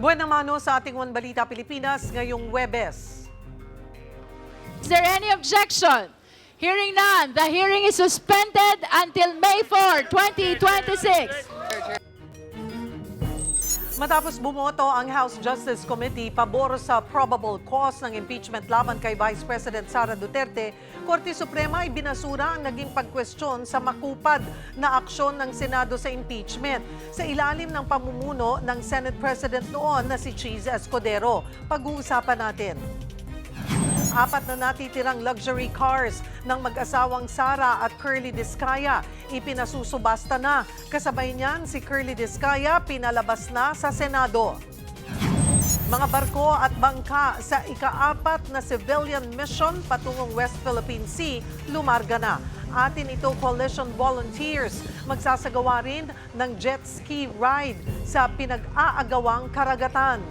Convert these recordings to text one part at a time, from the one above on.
Buwan mano sa ating One Balita Pilipinas ngayong Huwebes. Is there any objection? Hearing none, the hearing is suspended until May 4, 2026. Matapos bumoto ang House Justice Committee pabor sa probable cause ng impeachment laban kay Vice President Sara Duterte, Korte Suprema ay binasura ang naging pagkwestiyon sa makupad na aksyon ng Senado sa impeachment sa ilalim ng pamumuno ng Senate President noon na si Cheese Escudero. Pag-uusapan natin. 4 na natitirang luxury cars ng mag-asawang Sara at Curly Discaya ipinasusubasta na. Kasabay niyan si Curly Discaya pinalabas na sa Senado. Mga barko at bangka sa ika-4 na civilian mission patungong West Philippine Sea lumarga na. Atin ito coalition volunteers magsasagawa rin ng jet ski ride sa pinag-aagawang karagatan.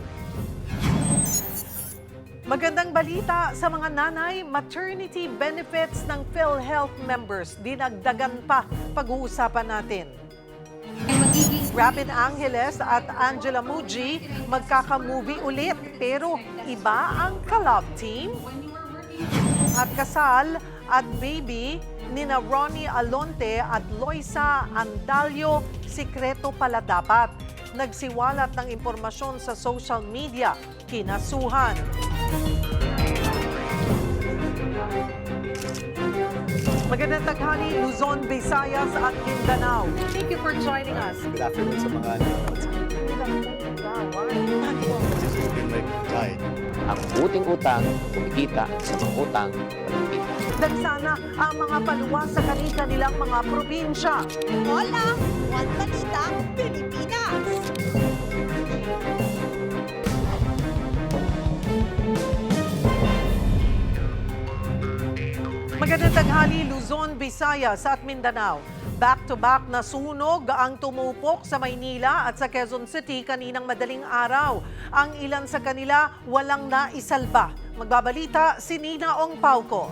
Magandang balita sa mga nanay, maternity benefits ng PhilHealth members dinagdagan pa. Pag-uusapan natin. Robin Angeles at Angela Muji magkaka-movie ulit pero iba ang ka-love team. At kasal at baby nina Ronnie Alonte at Loisa Andalio, sikreto pala dapat. Nagsiwalat ng impormasyon sa social media, kinasuhan. Magandang taghali, Luzon, Visayas at Mindanao. Thank you for joining us. Good afternoon sa mga nanonood sa This has been like died. Ang buting utang, kumikita sa mga utang, kumikita. Dagsana ang mga paluwas sa kanilang mga probinsya. Hola! One Balita, Pilipinas! Magandang taghali, Luzon, Visayas at Mindanao. Back-to-back na sunog ang tumupok sa Maynila at sa Quezon City kaninang madaling araw. Ang ilan sa kanila walang naisalba. Magbabalita si Nina Ong Pauco.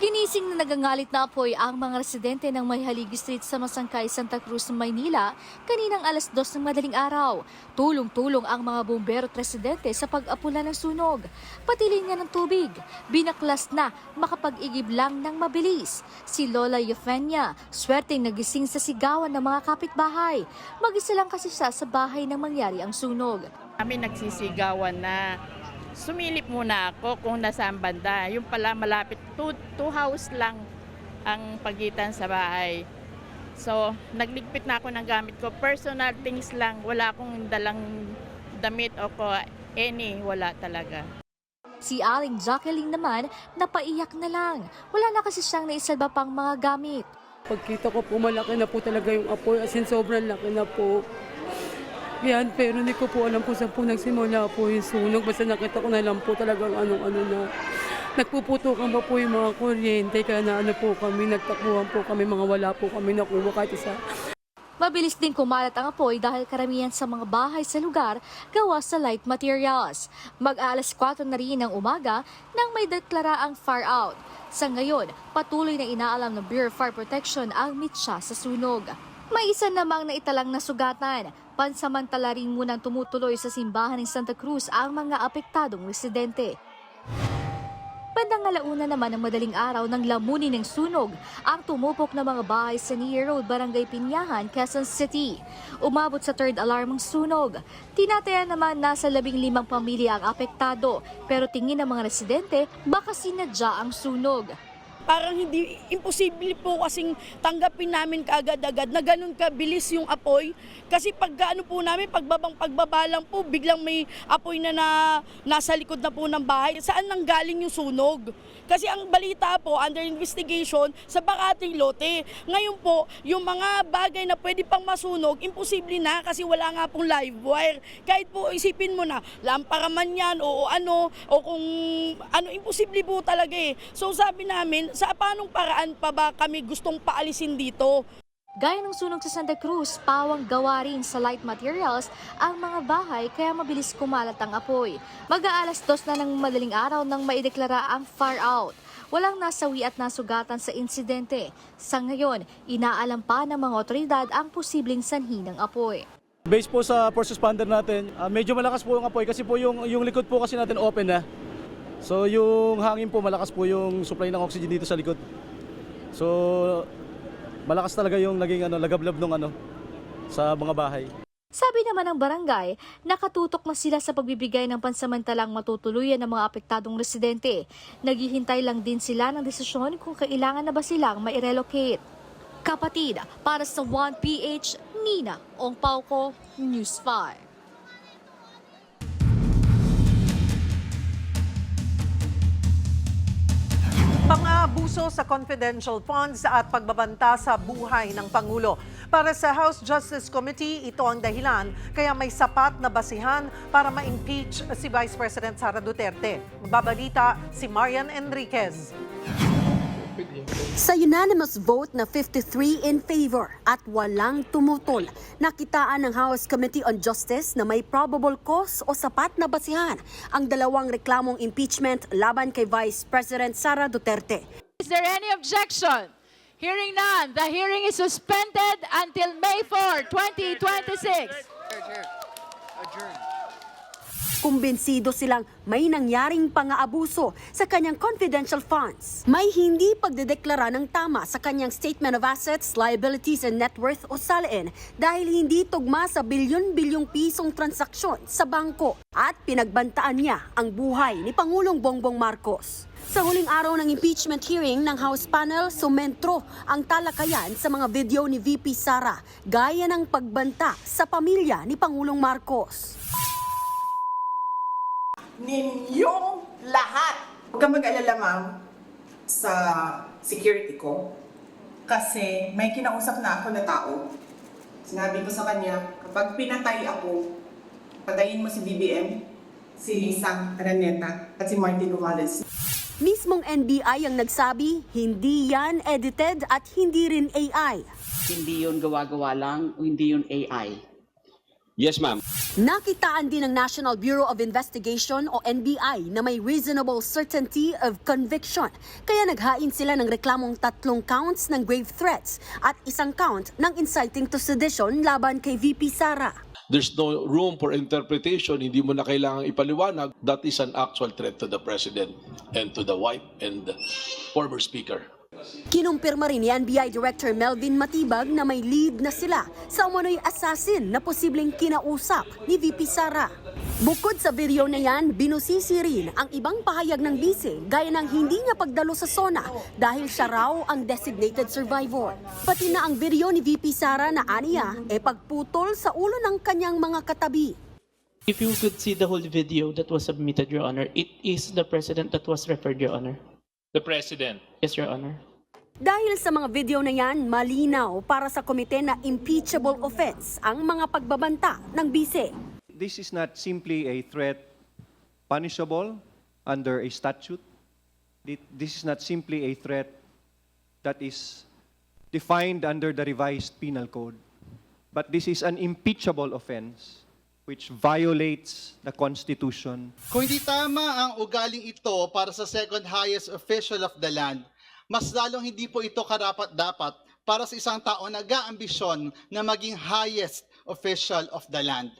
Ginising na nagangalit na apoy ang mga residente ng Mayhaligi Street sa Masangkay, Santa Cruz, Maynila kaninang alas 2 ng madaling araw. Tulong-tulong ang mga bumbero at residente sa pag-apula ng sunog. Pati linya ng tubig, binaklas na makapag-igib lang ng mabilis. Si Lola Eufenia, swerteng nagising sa sigawan ng mga kapitbahay. Mag-isa lang kasi siya sa bahay nang mangyari ang sunog. Kami nagsisigawan na. Sumilip muna ako kung nasaan banda. Yung pala malapit, two house lang ang pagitan sa bahay. So, nagligpit na ako ng gamit ko. Personal things lang. Wala akong dalang damit o wala talaga. Si Aling Jacqueline naman, napaiyak na lang. Wala na kasi siyang naisalba pang mga gamit. Pagkita ko po, malaki na po talaga yung apoy. As in, sobrang laki na po. Yan, pero hindi ko po alam kung saan po nagsimula po yung sunog. Basta nakita ko na lang po talagang anong-ano na. Nagpuputukan pa po yung mga kuryente, kaya na po kami, nagtakbuhan po kami, mga wala po kami nakuha kahit isa. Mabilis din kumalat ang apoy dahil karamihan sa mga bahay sa lugar gawa sa light materials. Mag-alas 4 na rin ng umaga nang may deklara ang fire out. Sa ngayon, patuloy na inaalam ng Bureau of Fire Protection ang mitsa sa sunog. May isa namang naitalang nasugatan. Pansamantala rin munang tumutuloy sa simbahan ng Santa Cruz ang mga apektadong residente. Bandang 1:00 naman ng madaling araw ng lamunin ng sunog ang tumupok na mga bahay sa Nia Road, Barangay Pinyahan, Quezon City. Umabot sa 3rd alarm ang sunog. Tinataya naman nasa 15 pamilya ang apektado, pero tingin ng mga residente baka sinadya ang sunog. Parang hindi, imposible po kasing tanggapin namin kaagad-agad na ganun kabilis yung apoy. Kasi pagka po namin, pagbaba lang po, biglang may apoy na nasa likod na po ng bahay. Saan nang galing yung sunog? Kasi ang balita po, under investigation, sa Bakating Lote. Ngayon po, yung mga bagay na pwede pang masunog, imposible na kasi wala nga pong live wire. Kahit po isipin mo na, lampara man yan o kung ano, imposible po talaga eh. So sabi namin, sa paanong paraan pa ba kami gustong paalisin dito? Gaya ng sunog sa Santa Cruz, pawang gawa rin sa light materials ang mga bahay kaya mabilis kumalat ang apoy. Mag-aalas 2 na ng madaling araw nang maideklara ang fire out. Walang nasawi at nasugatan sa insidente. Sa ngayon, inaalam pa ng mga otoridad ang posibleng sanhi ng apoy. Based po sa first responder natin, medyo malakas po yung apoy kasi po yung likod po kasi natin open na. So yung hangin po, malakas po yung supply ng oxygen dito sa likod. So malakas talaga yung naging lagablab nung sa mga bahay. Sabi naman ng barangay, nakatutok na sila sa pagbibigay ng pansamantalang matutuluyan ng mga apektadong residente. Naghihintay lang din sila ng desisyon kung kailangan na ba silang ma-relocate. Kapatid, para sa 1PH, Nina Ongpauco, News 5. Pang-aabuso sa confidential funds at pagbabanta sa buhay ng Pangulo. Para sa House Justice Committee, ito ang dahilan kaya may sapat na basihan para ma-impeach si Vice President Sara Duterte. Magbabalita si Marian Enriquez. Sa unanimous vote na 53 in favor at walang tumutol, nakitaan ng House Committee on Justice na may probable cause o sapat na basihan ang dalawang reklamong impeachment laban kay Vice President Sara Duterte. Is there any objection? Hearing none, the hearing is suspended until May 4, 2026. Kumbinsido silang may nangyaring pang-aabuso sa kanyang confidential funds. May hindi pagdedeklara ng tama sa kanyang Statement of Assets, Liabilities and Net Worth o SALN dahil hindi tugma sa bilyon-bilyong pisong transaksyon sa bangko at pinagbantaan niya ang buhay ni Pangulong Bongbong Marcos. Sa huling araw ng impeachment hearing ng House panel, sumentro ang talakayan sa mga video ni VP Sara gaya ng pagbanta sa pamilya ni Pangulong Marcos. Ninyong lahat. Huwag kang mag-alala, ma'am, sa security ko. Kasi may kinausap na ako na tao. Sinabi ko sa kanya, kapag pinatay ako, patayin mo si BBM, si Lisa Araneta, at si Martin Romualdez. Mismong NBI ang nagsabi, hindi yan edited at hindi rin AI. Hindi yun gawa-gawa lang, hindi yun AI. Yes, ma'am. Nakitaan din ng National Bureau of Investigation o NBI na may reasonable certainty of conviction. Kaya naghain sila ng reklamong 3 counts ng grave threats at 1 count ng inciting to sedition laban kay VP Sara. There's no room for interpretation. Hindi mo na kailangang ipaliwanag. That is an actual threat to the President and to the wife and the former Speaker. Kinumpirma rin ni NBI Director Melvin Matibag na may lead na sila sa umano'y assassin na posibleng kinausap ni VP Sara. Bukod sa video na yan, binusisi rin ang ibang pahayag ng bise gaya ng hindi niya pagdalo sa SONA dahil siya raw ang designated survivor. Pati na ang video ni VP Sara na aniya pagputol sa ulo ng kanyang mga katabi. If you could see the whole video that was submitted, Your Honor, it is the President that was referred, Your Honor. The President? Yes, Your Honor. Dahil sa mga video na yan, malinaw para sa komite na impeachable offense ang mga pagbabanta ng bise. This is not simply a threat punishable under a statute. This is not simply a threat that is defined under the revised penal code. But this is an impeachable offense which violates the Constitution. Kung hindi tama ang ugaling ito para sa second highest official of the land, mas lalong hindi po ito karapat-dapat para sa isang tao na nag-aambisyon na maging highest official of the land.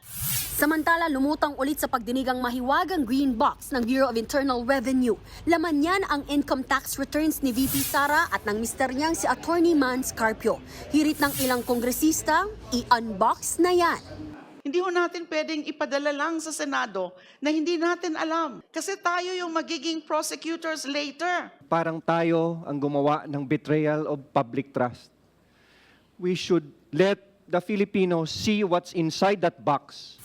Samantala, lumutang ulit sa pagdinigang mahiwagang green box ng Bureau of Internal Revenue. Laman niyan ang income tax returns ni VP Sara at ng mister niyang si Attorney Mans Carpio. Hirit ng ilang kongresista, i-unbox na yan. Hindi ho natin pwedeng ipadala lang sa Senado na hindi natin alam. Kasi tayo yung magiging prosecutors later. Parang tayo ang gumawa ng betrayal of public trust. We should let the Filipinos see what's inside that box.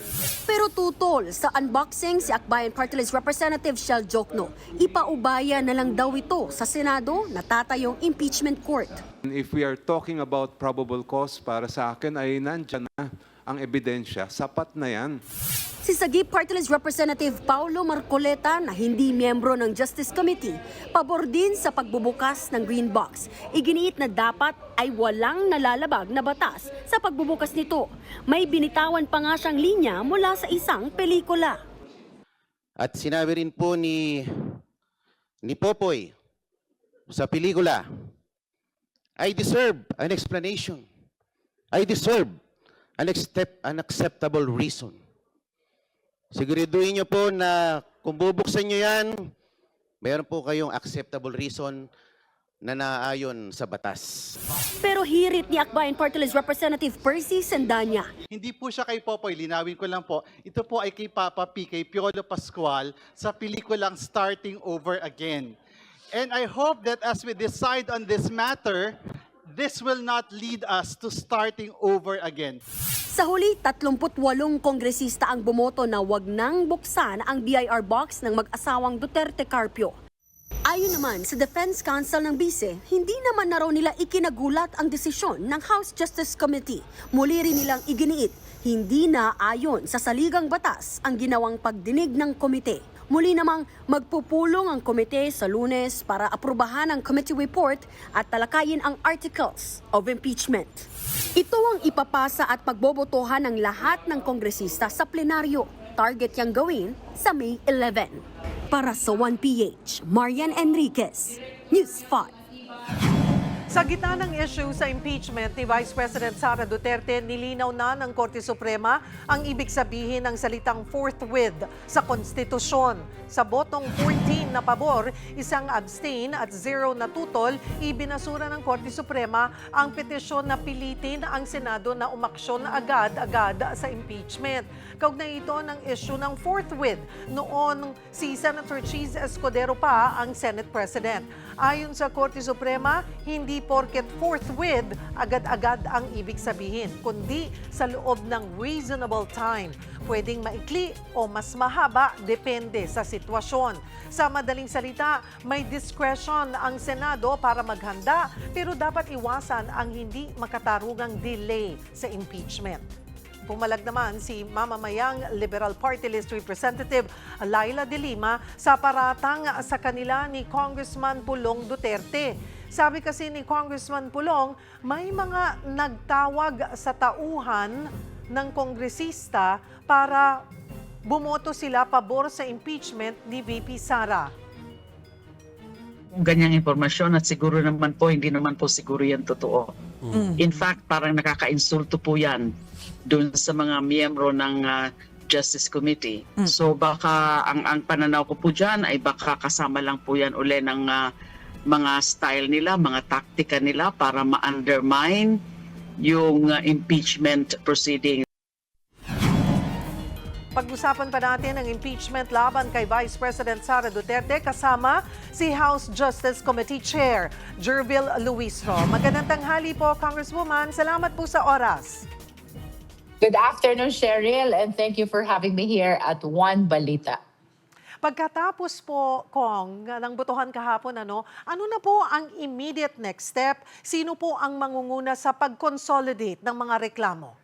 Pero tutol sa unboxing si Akbayan Party List Representative Shell Jokno, ipaubaya na lang daw ito sa Senado na tatayong impeachment court. If we are talking about probable cause, para sa akin ay nandyan na ang ebidensya, sapat na yan. Si Sagip Party List Representative Paulo Marcoleta na hindi miyembro ng Justice Committee, pabor din sa pagbubukas ng Green Box. Iginiit na dapat ay walang nalalabag na batas sa pagbubukas nito. May binitawan pa nga siyang linya mula sa isang pelikula. At sinabi rin po ni Popoy sa pelikula, I deserve an explanation. I deserve unacceptable reason. Siguraduhin nyo po na kung bubuksan nyo yan, mayroon po kayong acceptable reason na naayon sa batas. Pero hirit ni Akbayan Party List Representative Percy Sandanya. Hindi po siya kay Popoy, linawin ko lang po. Ito po ay kay Papa P, kay Piolo Pascual sa pelikulang Starting Over Again. And I hope that as we decide on this matter, this will not lead us to starting over again. Sa huli, 38 kongresista ang bumoto na wag nang buksan ang BIR box ng mag-asawang Duterte Carpio. Ayon naman sa Defense Counsel ng Bise, hindi naman na raw nila ikinagulat ang desisyon ng House Justice Committee. Muli rin nilang iginiit, hindi na ayon sa saligang batas ang ginawang pagdinig ng komite. Muli namang magpupulong ang komite sa Lunes para aprubahan ang committee report at talakayin ang articles of impeachment. Ito ang ipapasa at pagbobotohan ng lahat ng kongresista sa plenaryo. Target yang gawin sa May 11. Para sa 1PH, Marian Enriquez, News 5. Sa gitna ng issue sa impeachment ni Vice President Sara Duterte, nilinaw na ng Korte Suprema ang ibig sabihin ng salitang forthwith sa konstitusyon. Sa botong 14 na pabor, 1 abstain at 0 na tutol, ibinasura ng Korte Suprema ang petisyon na pilitin ang Senado na umaksyon agad-agad sa impeachment. Kaugnay ito ng issue ng forthwith noon si Senator Cheese Escudero pa ang Senate President. Ayon sa Korte Suprema, hindi porket forthwith agad-agad ang ibig sabihin, kundi sa loob ng reasonable time. Pwedeng maikli o mas mahaba, depende sa sitwasyon. Sa madaling salita, may discretion ang Senado para maghanda, pero dapat iwasan ang hindi makatarungang delay sa impeachment. Pumalag naman si mamamayang Liberal Party List Representative Laila De Lima sa paratang sa kanila ni Congressman Pulong Duterte. Sabi kasi ni Congressman Pulong, may mga nagtawag sa tauhan ng kongresista para bumoto sila pabor sa impeachment ni VP Sara. Kung ganyang impormasyon at siguro naman po, hindi naman po siguro yan totoo. In fact, parang nakaka-insulto po yan doon sa mga miyembro ng Justice Committee. So baka ang pananaw ko po dyan ay baka kasama lang po yan uli ng mga style nila, mga taktika nila para ma-undermine yung impeachment proceeding. Pag-usapan pa natin ang impeachment laban kay Vice President Sara Duterte kasama si House Justice Committee Chair Jervil Luisro. Magandang tanghali po, Congresswoman. Salamat po sa oras. Good afternoon, Cheryl, and thank you for having me here at One Balita. Pagkatapos po, Kong, ng botohan kahapon, ano na po ang immediate next step? Sino po ang mangunguna sa pag-consolidate ng mga reklamo?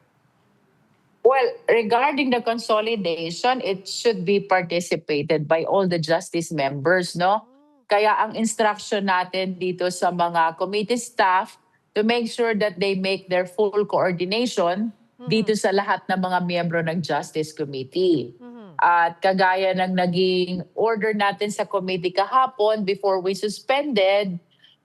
Well, regarding the consolidation, it should be participated by all the justice members, no? Kaya ang instruction natin dito sa mga committee staff to make sure that they make their full coordination dito sa lahat ng mga miyembro ng Justice Committee. At kagaya ng naging order natin sa committee kahapon before we suspended,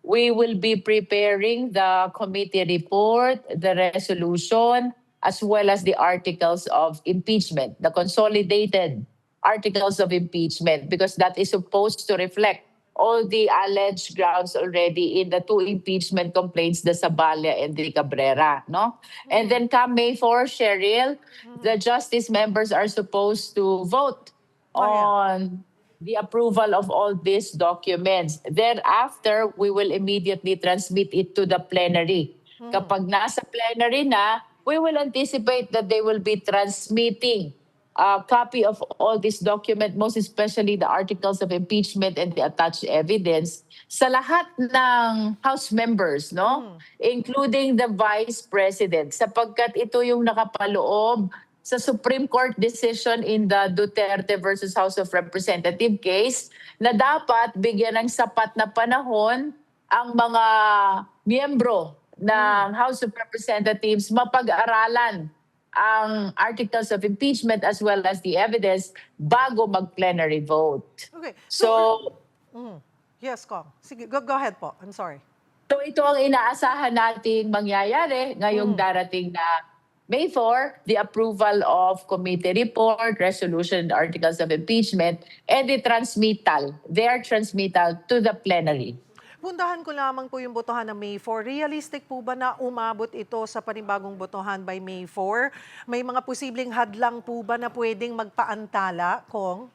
we will be preparing the committee report, the resolution, as well as the articles of impeachment, the consolidated articles of impeachment, because that is supposed to reflect all the alleged grounds already in the 2 impeachment complaints, the Saballa and the Cabrera, no? And then come May 4, Cheryl, the justice members are supposed to vote on the approval of all these documents. Thereafter, we will immediately transmit it to the plenary. Kapag nasa plenary na, we will anticipate that they will be transmitting a copy of all this document, most especially the articles of impeachment and the attached evidence, sa lahat ng House members, no? Including the Vice President, sapagkat ito yung nakapaloob sa Supreme Court decision in the Duterte versus House of Representatives case na dapat bigyan ng sapat na panahon ang mga miyembro ng House of Representatives mapag-aralan ang articles of impeachment as well as the evidence bago mag-plenary vote. Okay. So Yes, Kong. Sige, go ahead po. I'm sorry. So ito ang inaasahan nating mangyayari ngayong darating na May 4, the approval of committee report, resolution, and articles of impeachment, and their transmittal to the plenary. Puntahan ko lamang po yung botohan ng May 4. Realistic po ba na umabot ito sa panibagong botohan by May 4? May mga posibleng hadlang po ba na pwedeng magpaantala, Kong?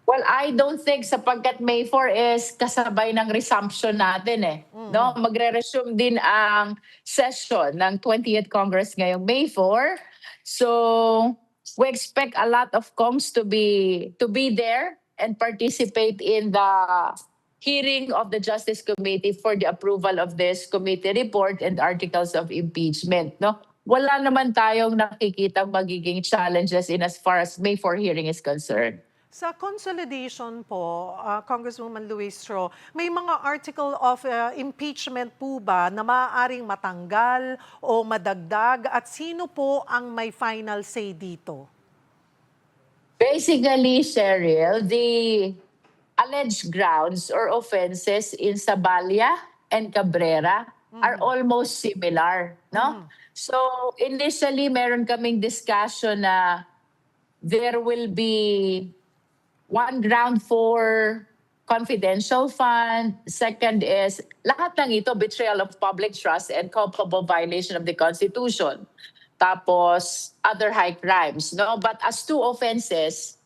Well, I don't think sapagkat May 4 is kasabay ng resumption natin no? Magre-resume din ang session ng 20th Congress ngayong May 4. So, we expect a lot of Kongs to be there and participate in the hearing of the Justice Committee for the approval of this committee report and articles of impeachment, no? Wala naman tayong nakikitang magiging challenges in as far as May 4 hearing is concerned. Sa consolidation po, Congresswoman Luistro, may mga article of impeachment po ba na maaaring matanggal o madagdag at sino po ang may final say dito? Basically, Cheryl, the alleged grounds or offenses in Sabalia and Cabrera are almost similar, no? So initially, meron kaming discussion na there will be one ground for confidential fund. Second is, lahat ng ito, betrayal of public trust and culpable violation of the Constitution. Tapos, other high crimes, no? But as 2 offenses,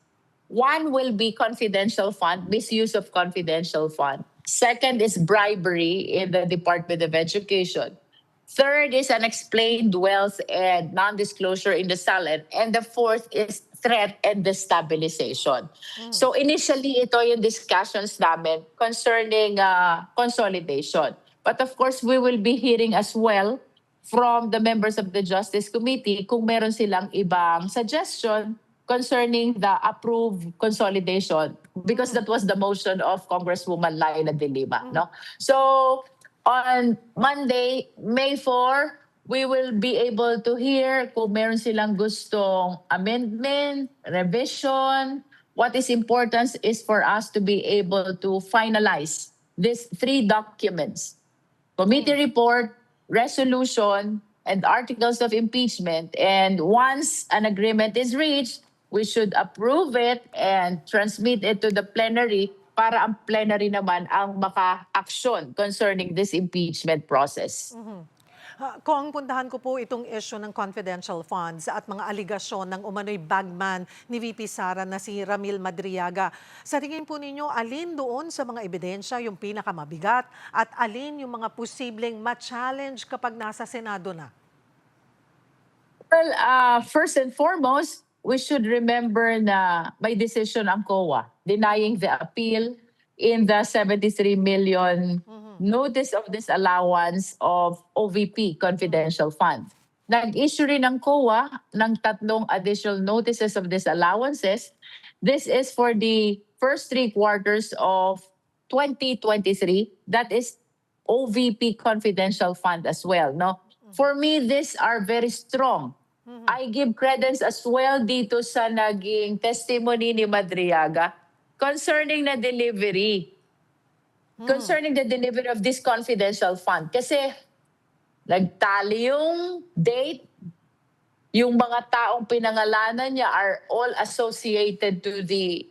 one will be confidential fund, misuse of confidential fund. Second is bribery in the Department of Education. Third is unexplained wealth and non-disclosure in the SALN. And the fourth is threat and destabilization. So initially, ito yung discussions namin concerning consolidation. But of course, we will be hearing as well from the members of the Justice Committee kung meron silang ibang suggestion concerning the approved consolidation, because that was the motion of Congresswoman Laila de Lima. No? So on Monday, May 4, we will be able to hear kung meron silang gustong amendment, revision. What is important is for us to be able to finalize these 3 documents: committee report, resolution, and articles of impeachment. And once an agreement is reached, we should approve it and transmit it to the plenary para ang plenary naman ang maka-action concerning this impeachment process. Kung puntahan ko po itong issue ng confidential funds at mga aligasyon ng umano'y bagman ni VP Sara na si Ramil Madriaga. Sa tingin po ninyo, alin doon sa mga ebidensya yung pinakamabigat at alin yung mga posibleng ma-challenge kapag nasa Senado na? Well, first and foremost, we should remember na may decision ang COA denying the appeal in the 73 million notice of disallowance of OVP confidential fund. Nag-issue rin ng COA ng 3 additional notices of disallowances. This is for the first 3 quarters of 2023. That is OVP confidential fund as well, no? For me, these are very strong. I give credence as well dito sa naging testimony ni Madriaga concerning the delivery of this confidential fund. Kasi nagtali yung date, yung mga taong pinangalanan niya are all associated to the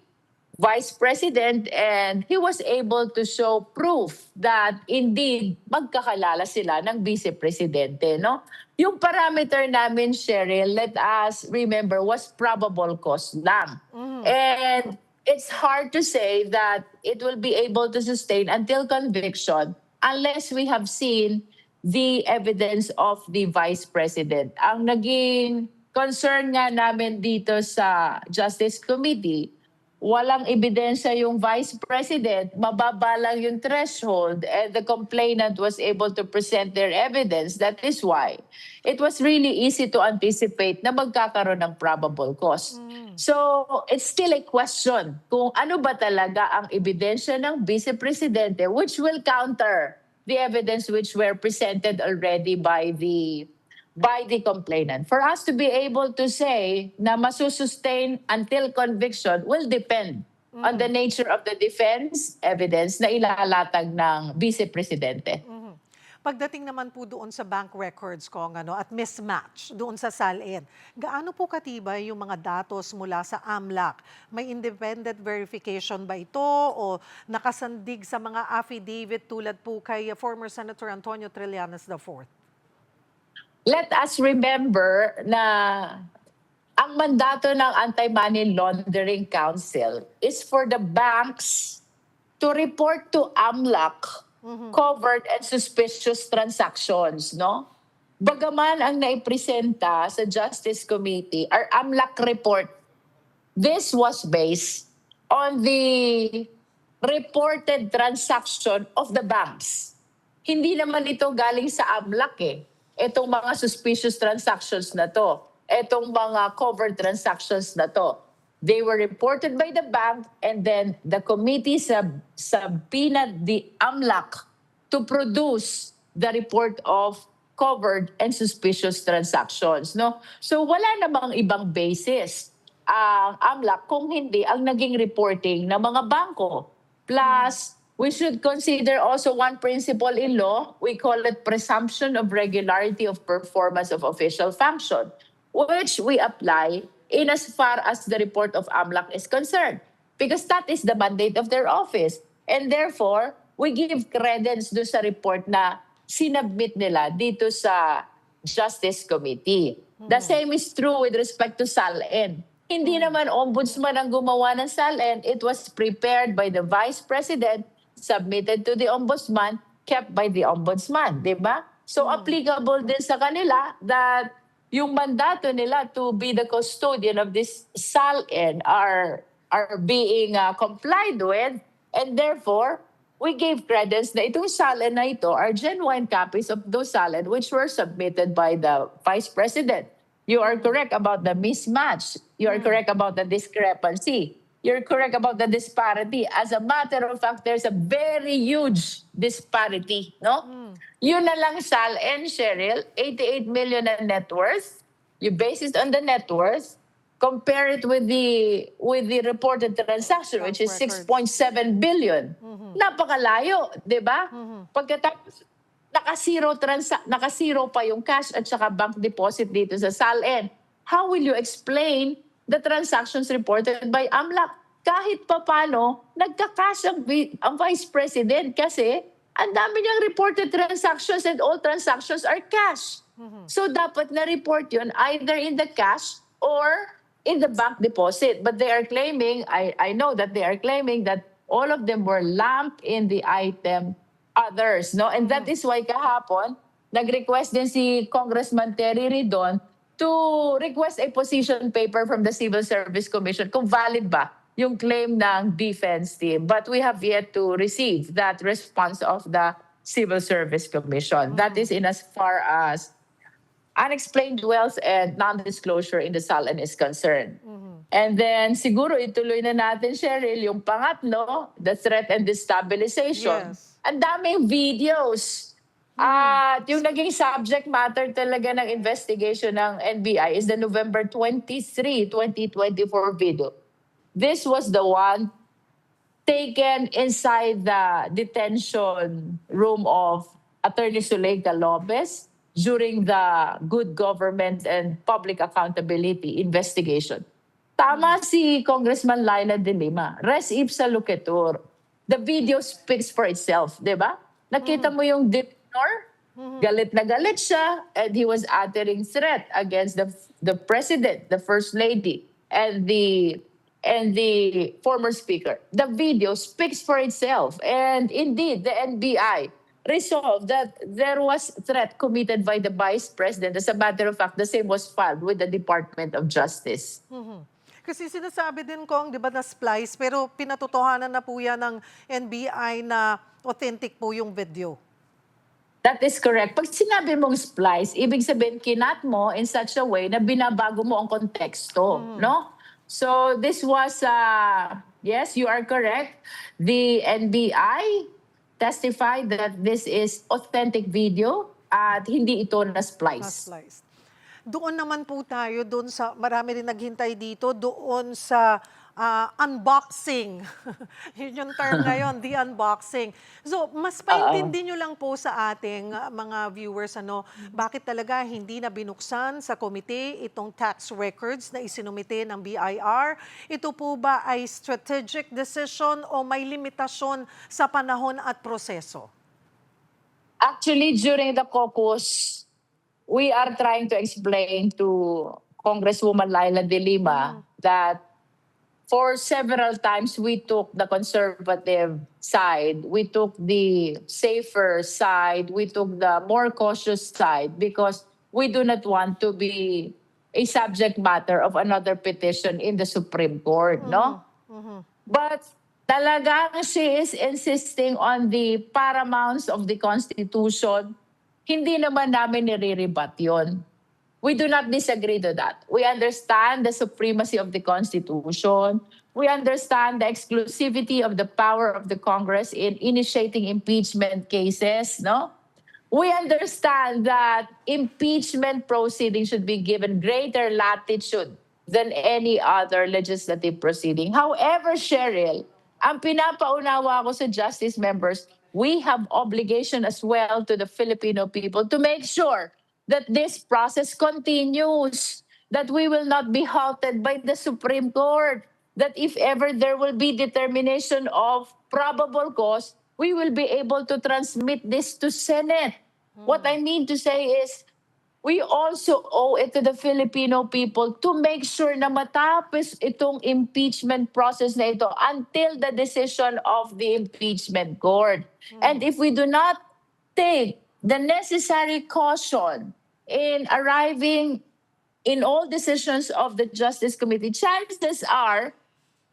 Vice President, and he was able to show proof that indeed magkakalala sila ng Vice Presidente, no? Yung parameter namin, Cheryl, let us remember, was probable cause lang. And it's hard to say that it will be able to sustain until conviction unless we have seen the evidence of the Vice President. Ang naging concern nga namin dito sa Justice Committee, walang ebidensya yung Vice President, mababa lang yung threshold, and the complainant was able to present their evidence. That is why it was really easy to anticipate na magkakaroon ng probable cause. So, it's still a question kung ano ba talaga ang ebidensya ng Vice Presidente which will counter the evidence which were presented already by the complainant. For us to be able to say na masusustain until conviction will depend on the nature of the defense evidence na ilalatag ng Vice Presidente. Pagdating naman po doon sa bank records ko at mismatch doon sa SALN, gaano po katibay yung mga datos mula sa AMLAC? May independent verification ba ito o nakasandig sa mga affidavit tulad po kay former Senator Antonio Trillanes IV? Let us remember na ang mandato ng Anti-Money Laundering Council is for the banks to report to AMLAC covered and suspicious transactions, no? Bagaman ang naipresenta sa Justice Committee, our AMLAC report, this was based on the reported transaction of the banks. Hindi naman ito galing sa AMLAC eh. Itong mga suspicious transactions na to, itong mga covered transactions na to. They were reported by the bank and then the committee subpoenaed the AMLAC to produce the report of covered and suspicious transactions. No? So wala namang ibang basis ang AMLAC kung hindi ang naging reporting ng mga bangko. Plus, we should consider also one principle in law. We call it presumption of regularity of performance of official function, which we apply in as far as the report of AMLAC is concerned, because that is the mandate of their office. And therefore, we give credence do sa report na sinubmit nila dito sa Justice Committee. The same is true with respect to SALN. Hindi naman ombudsman ang gumawa ng SALN. It was prepared by the Vice President, submitted to the ombudsman, kept by the ombudsman, di ba? So applicable din sa kanila that yung mandato nila to be the custodian of this SALN are being complied with, and therefore, we gave credence na itong SALN na ito are genuine copies of those SALN which were submitted by the Vice President. You are correct about the mismatch. You are correct about the discrepancy. You're correct about the disparity. As a matter of fact, there's a very huge disparity, no? Yun na lang SALN, Cheryl, 88 million na net worth. You base it on the net worth, compare it with the reported transaction, which is 6.7 billion. Napakalayo, di ba? Pagkatapos, nakasiro pa yung cash at saka bank deposit dito sa SALN. How will you explain the transactions reported by AMLAC? Kahit papano, nagka-cash ang Vice President kasi ang dami niyang reported transactions and all transactions are cash. So dapat na-report yun either in the cash or in the bank deposit. But they are claiming, I know that they are claiming that all of them were lumped in the item others, no? And that is why kahapon, nag-request din si Congressman Terry Ridon to request a position paper from the Civil Service Commission kung valid ba yung claim ng defense team. But we have yet to receive that response of the Civil Service Commission. That is in as far as unexplained wealth and non-disclosure in the SALN is concerned. And then siguro ituloy na natin, Cheryl, yung pangatlo, the threat and destabilization. Yes. Ang daming videos. At yung naging subject matter talaga ng investigation ng NBI is the November 23, 2024 video. This was the one taken inside the detention room of Attorney Zuleika Lopez during the Good Government and Public Accountability investigation. Tama si Congressman Laila de Lima. Res ipsa loquitur. The video speaks for itself, di ba? Nakita mo yung detainer? Galit na galit siya, and he was uttering threat against the president, the first lady, and the former speaker. The video speaks for itself. And indeed, the NBI resolved that there was threat committed by the Vice President. As a matter of fact, the same was filed with the Department of Justice. Kasi sinasabi din kong, di ba, na splice, pero pinatotohanan na po yan ng NBI na authentic po yung video. That is correct. Pag sinabi mong splice, ibig sabihin kinat mo in such a way na binabago mo ang konteksto, no? So this was, yes, you are correct. The NBI testified that this is authentic video at hindi ito na-splice. Doon naman po tayo, doon sa, marami rin naghintay dito, doon sa unboxing. Yun yung term ngayon, the unboxing. So, mas paintindi nyo lang po sa ating mga viewers, bakit talaga hindi na binuksan sa komite itong tax records na isinumite ng BIR? Ito po ba ay strategic decision o may limitasyon sa panahon at proseso? Actually, during the caucus, we are trying to explain to Congresswoman Laila De Lima that for several times we took the conservative side, we took the safer side, we took the more cautious side because we do not want to be a subject matter of another petition in the Supreme Court, no? But talagang she is insisting on the paramounts of the Constitution. Hindi naman namin nire-rebut yun. We do not disagree to that. We understand the supremacy of the Constitution. We understand the exclusivity of the power of the Congress in initiating impeachment cases, no? We understand that impeachment proceedings should be given greater latitude than any other legislative proceeding. However, Cheryl, ang pinapaunawa ko sa justice members, we have obligation as well to the Filipino people to make sure that this process continues, that we will not be halted by the Supreme Court, that if ever there will be determination of probable cause, we will be able to transmit this to Senate. What I mean to say is, we also owe it to the Filipino people to make sure na matapos itong impeachment process na ito until the decision of the impeachment court. And if we do not take the necessary caution in arriving in all decisions of the Justice Committee, chances are,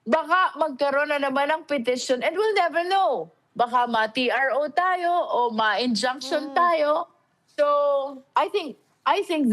baka magkaroon na naman ng petition and we'll never know. Baka ma-TRO tayo o ma-injunction tayo. So I think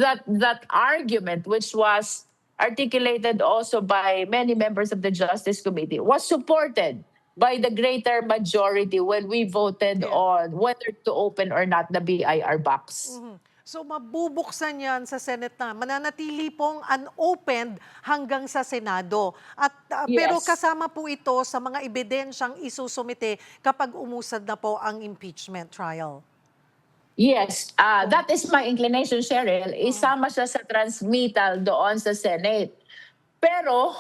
that argument, which was articulated also by many members of the Justice Committee, was supported by the greater majority when we voted on whether to open or not the BIR box. So mabubuksan yan sa Senate na. Mananatili pong unopened hanggang sa Senado. At pero kasama po ito sa mga ebidensyang isusumite kapag umusad na po ang impeachment trial. Yes, that is my inclination, Cheryl. Isama siya sa transmittal doon sa Senate. Pero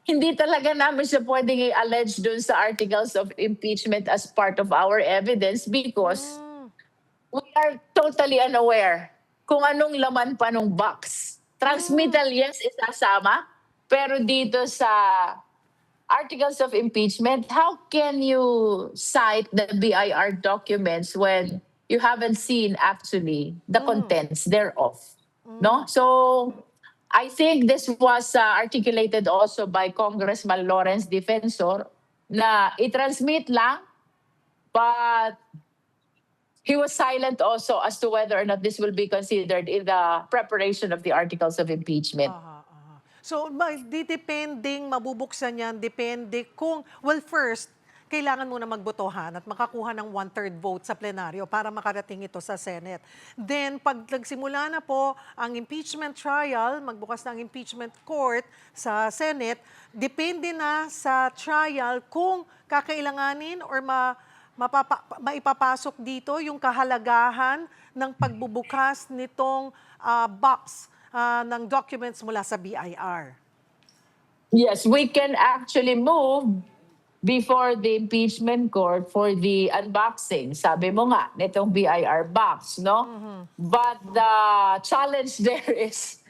hindi talaga namin siya pwedeng i-allege doon sa articles of impeachment as part of our evidence because we are totally unaware kung anong laman pa nung box. Transmittal, yes, isasama. Pero dito sa articles of impeachment, how can you cite the BIR documents when you haven't seen actually the contents thereof? No? So I think this was articulated also by Congressman Lawrence Defensor na i-transmit lang, but he was silent also as to whether or not this will be considered in the preparation of the articles of impeachment. So, depending mabubuksan yan, depende kung, well, first, kailangan muna magbotohan at makakuha ng 1/3 vote sa plenaryo para makarating ito sa Senate. Then, pag nagsimula na po ang impeachment trial, magbukas ng impeachment court sa Senate, depende na sa trial kung kakailanganin or maipapasok dito yung kahalagahan ng pagbubukas nitong box ng documents mula sa BIR. Yes, we can actually move before the impeachment court for the unboxing. Sabi mo nga, nitong BIR box, no? But the challenge there is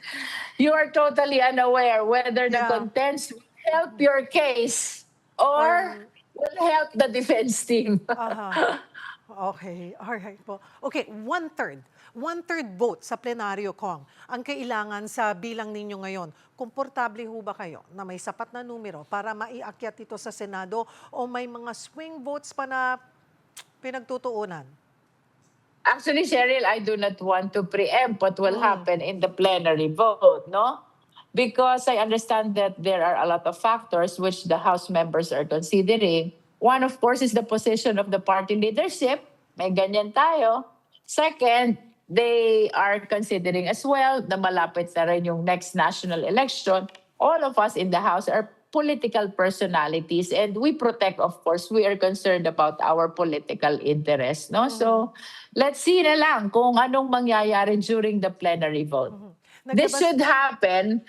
you are totally unaware whether the contents will help your case or will help the defense team. Okay, alright po. Okay, 1/3 vote sa plenaryo, Kong. Ang kailangan sa bilang ninyo ngayon, komportable ho ba kayo na may sapat na numero para maiakyat ito sa Senado o may mga swing votes pa na pinagtutuunan? Actually, Cheryl, I do not want to preempt what will happen in the plenary vote, no? Because I understand that there are a lot of factors which the House members are considering. One, of course, is the position of the party leadership. May ganyan tayo. Second, they are considering as well na malapit na rin yung next national election. All of us in the House are political personalities, and we protect, of course, we are concerned about our political interests, no? So let's see na lang kung anong mangyayari during the plenary vote. This should happen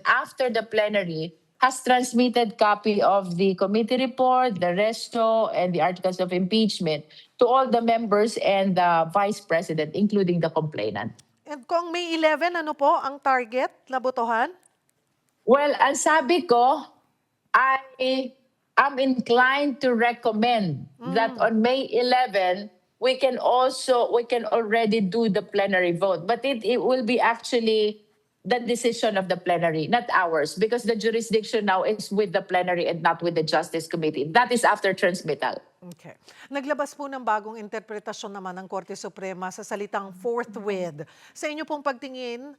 after the plenary has transmitted copy of the committee report, the resto, and the articles of impeachment to all the members and the vice president, including the complainant. And kung May 11, ano po ang target na botohan? Well, ang sabi ko, I am inclined to recommend that on May 11, we can already do the plenary vote. But it will be actually the decision of the plenary, not ours, because the jurisdiction now is with the plenary and not with the Justice Committee. That is after transmittal. Okay. Naglabas po ng bagong interpretasyon naman ng Korte Suprema sa salitang forthwith. Sa inyo pong pagtingin,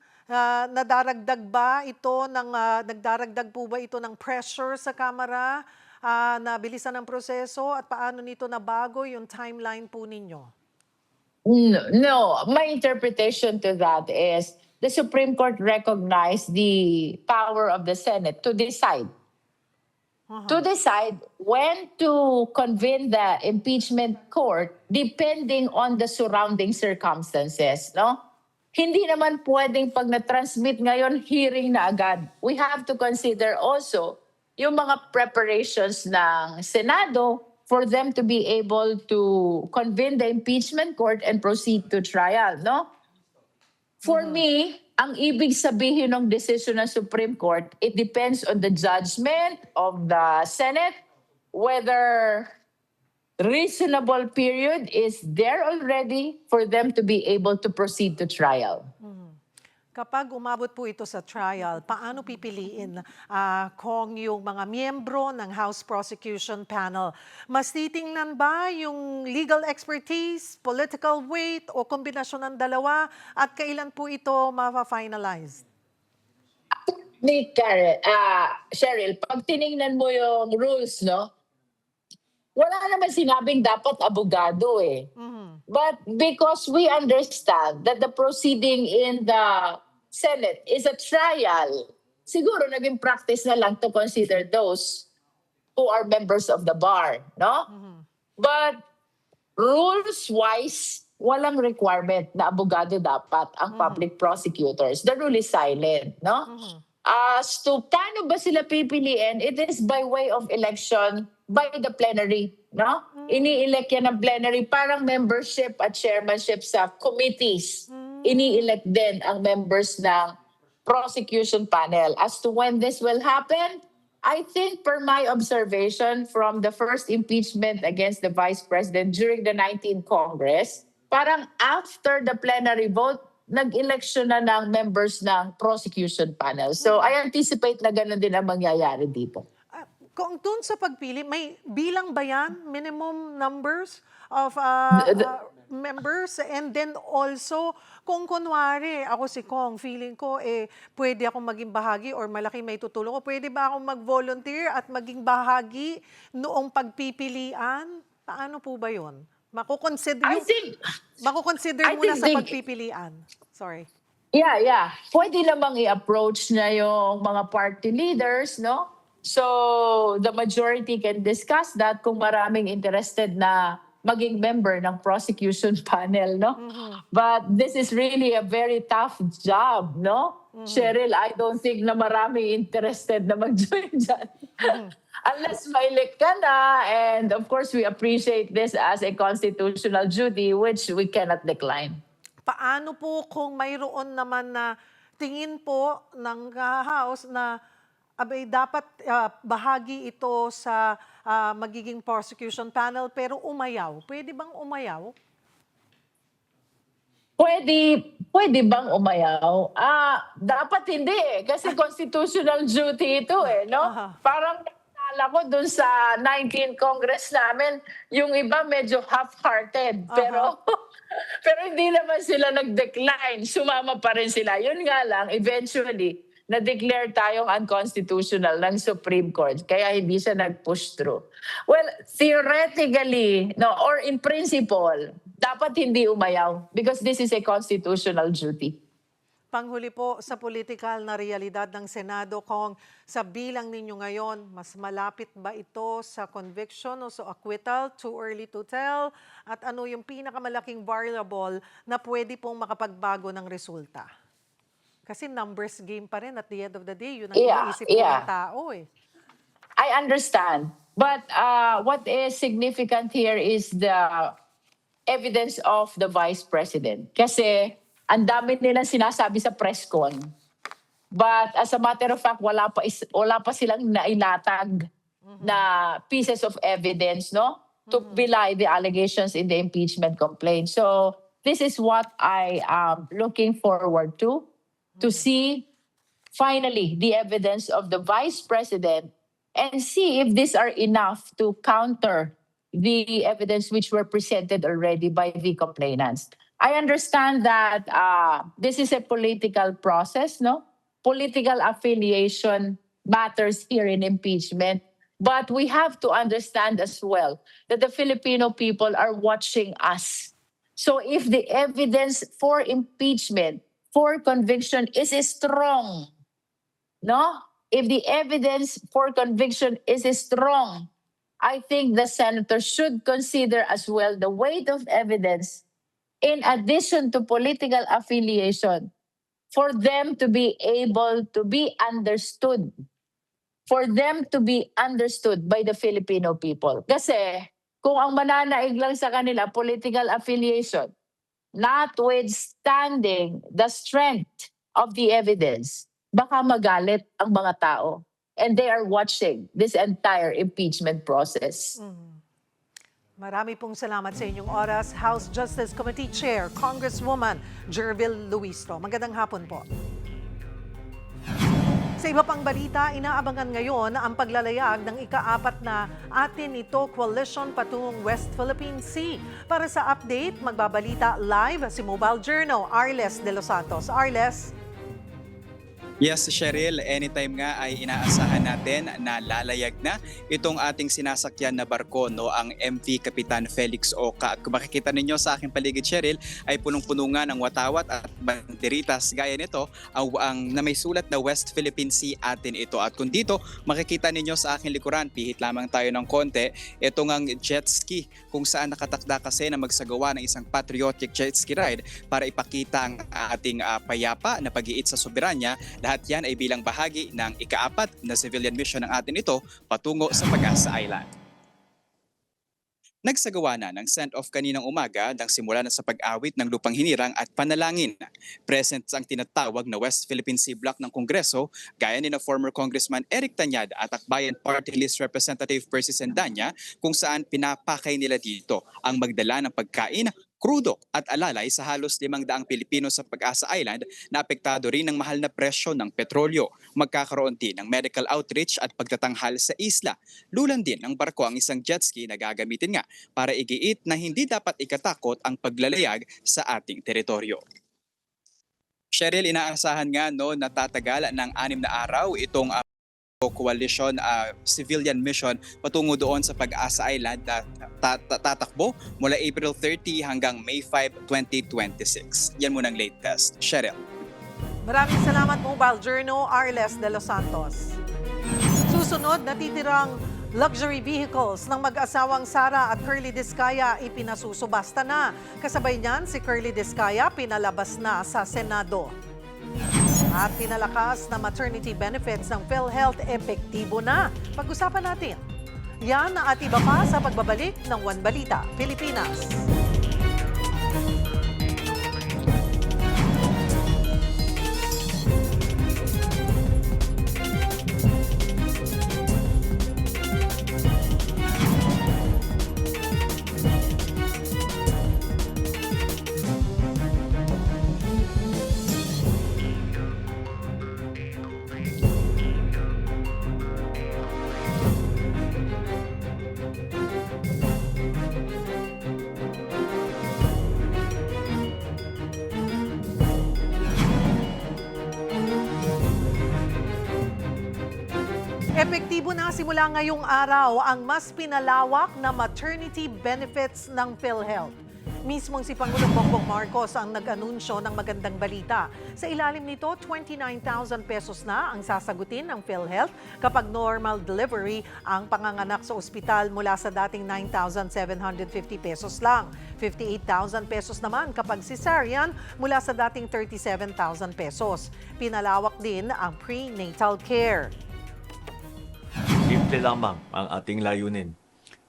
nagdaragdag po ba ito ng pressure sa Kamara na bilisan ang proseso at paano nito nabago yung timeline po ninyo? No, my interpretation to that is the Supreme Court recognized the power of the Senate to decide. To decide when to convene the impeachment court depending on the surrounding circumstances, no? Hindi naman pwedeng pag na-transmit ngayon, hearing na agad. We have to consider also yung mga preparations ng Senado for them to be able to convene the impeachment court and proceed to trial, no? For me, ang ibig sabihin ng decision ng Supreme Court, it depends on the judgment of the Senate, whether reasonable period is there already for them to be able to proceed to trial. Kapag umabot po ito sa trial, paano pipiliin kung yung mga miyembro ng House Prosecution Panel? Mas titingnan ba yung legal expertise, political weight, o kombinasyon ng dalawa? At kailan po ito ma-finalize? Cheryl, pag tiningnan mo yung rules, no? Wala naman sinabing dapat abogado eh. But because we understand that the proceeding in the Senate is a trial, siguro naging practice na lang to consider those who are members of the bar, no? But rules-wise, walang requirement na abogado dapat ang public prosecutors. The rule is silent, no? As to paano ba sila pipiliin, it is by way of election by the plenary, no? Ini-elect yan ng plenary, parang membership at chairmanship sa committees. Ini-elect din ang members ng prosecution panel. As to when this will happen, I think per my observation from the first impeachment against the Vice President during the 19th Congress, parang after the plenary vote, nag-election na ng members ng prosecution panel. So I anticipate na ganun din ang mangyayari dito. Kung doon sa pagpili, may bilang ba yan? Minimum numbers of members? And then also, kung kunwari, ako si Kong, feeling ko, pwede akong maging bahagi or malaki may tutulong ko, pwede ba akong mag-volunteer at maging bahagi noong pagpipilian? Paano po ba yun? Makukonsider muna sa pagpipilian. Sorry. Yeah. Pwede namang i-approach na yung mga party leaders, no? So, the majority can discuss that kung maraming interested na maging member ng prosecution panel, no? But this is really a very tough job, no? Cheryl, I don't think na maraming interested na mag-join dyan. Unless ma-elect ka na, and of course, we appreciate this as a constitutional duty which we cannot decline. Paano po kung mayroon naman na tingin po ng House na dapat bahagi ito sa magiging prosecution panel pero umayaw? Pwede bang umayaw? Pwede bang umayaw? Dapat hindi eh. Kasi constitutional duty ito eh, no? Parang naalala ko dun sa 19th Congress namin, yung iba medyo half-hearted. Pero hindi naman sila nag-decline. Sumama pa rin sila. Yun nga lang, eventually, na-declare tayong unconstitutional ng Supreme Court. Kaya hindi siya nag-push through. Well, theoretically, no, or in principle, dapat hindi umayaw because this is a constitutional duty. Panghuli po sa political na realidad ng Senado, kung sa bilang ninyo ngayon, mas malapit ba ito sa conviction o sa acquittal? Too early to tell? At ano yung pinakamalaking variable na pwede pong makapagbago ng resulta? Kasi numbers game pa rin at the end of the day, yun ang iniisip ng tao eh. I understand. But what is significant here is the evidence of the Vice President. Kasi ang dami nilang sinasabi sa press con. But as a matter of fact, wala pa silang nailatag na pieces of evidence, no? To belie the allegations in the impeachment complaint. So this is what I am looking forward to see finally the evidence of the Vice President and see if these are enough to counter the evidence which were presented already by the complainants. I understand that this is a political process, no? Political affiliation matters here in impeachment. But we have to understand as well that the Filipino people are watching us. So if the evidence for impeachment, for conviction is strong, no? If the evidence for conviction is strong, I think the senator should consider as well the weight of evidence in addition to political affiliation for them to be able to be understood. For them to be understood by the Filipino people. Kasi kung ang mananaig lang sa kanila political affiliation, notwithstanding the strength of the evidence, baka magalit ang mga tao. And they are watching this entire impeachment process. Marami pong salamat sa inyong oras. House Justice Committee Chair, Congresswoman Jervil Luistro. Magandang hapon po. Sa iba pang balita, inaabangan ngayon ang paglalayag ng ika-4 na Atin Ito Coalition patungong West Philippine Sea. Para sa update, magbabalita live si Mobile Journal, Arles de los Santos. Arles? Yes, Cheryl, anytime nga ay inaasahan natin na lalayag na itong ating sinasakyan na barko, no, ang MV Kapitan Felix Oca. At kung makikita ninyo sa aking paligid, Cheryl, ay punong-puno nga ng watawat at banderitas gaya nito ang na may sulat na West Philippine Sea Atin Ito. At kung dito makikita ninyo sa aking likuran, pihit lamang tayo ng konti, ito ngang jet ski kung saan nakatakda kasi na magsagawa ng isang patriotic jet ski ride para ipakita ang ating payapa na pag-iit sa soberanya. Lahat yan ay bilang bahagi ng ika-4 na civilian mission ng Atin Ito patungo sa Pag-asa Island. Nagsagawa na ng send-off kaninang umaga nang simula na sa pag-awit ng lupang hinirang at panalangin. Present ang tinatawag na West Philippine Sea Block ng Kongreso gaya ni na former Congressman Eric Tanyada at Akbayan Party List Representative Percy Sendanya kung saan pinapakay nila dito ang magdala ng pagkain, krudo at alalay sa halos 500 Pilipino sa Pag-asa Island na apektado rin ng mahal na presyo ng petrolyo. Magkakaroon din ng medical outreach at pagtatanghal sa isla. Lulan din ng barko ang isang jet ski na gagamitin nga para igiit na hindi dapat ikatakot ang paglalayag sa ating teritoryo. Cheryl, inaasahan nga na tatagal ng 6 na araw itong coalition civilian mission patungo doon sa Pag-asa Island na tatakbo mula April 30 hanggang May 5, 2026. Yan muna ang latest. Cheryl. Maraming salamat, Mobile Journal, Arles de los Santos. Susunod, natitirang luxury vehicles ng mag-asawang Sara at Curly Discaya ipinasusubasta na. Kasabay niyan, si Curly Discaya pinalabas na sa Senado. At pinalakas na maternity benefits ng PhilHealth epektibo na. Pag-usapan natin. Yan at iba pa sa pagbabalik ng One Balita, Pilipinas. Epektibo na simula ngayong araw ang mas pinalawak na maternity benefits ng PhilHealth. Mismong si Pangulong Bongbong Marcos ang nag-anunsyo ng magandang balita. Sa ilalim nito, 29,000 pesos na ang sasagutin ng PhilHealth kapag normal delivery ang panganganak sa ospital mula sa dating 9,750 pesos lang. 58,000 pesos naman kapag cesarean mula sa dating 37,000 pesos. Pinalawak din ang prenatal care. Simple lamang ang ating layunin.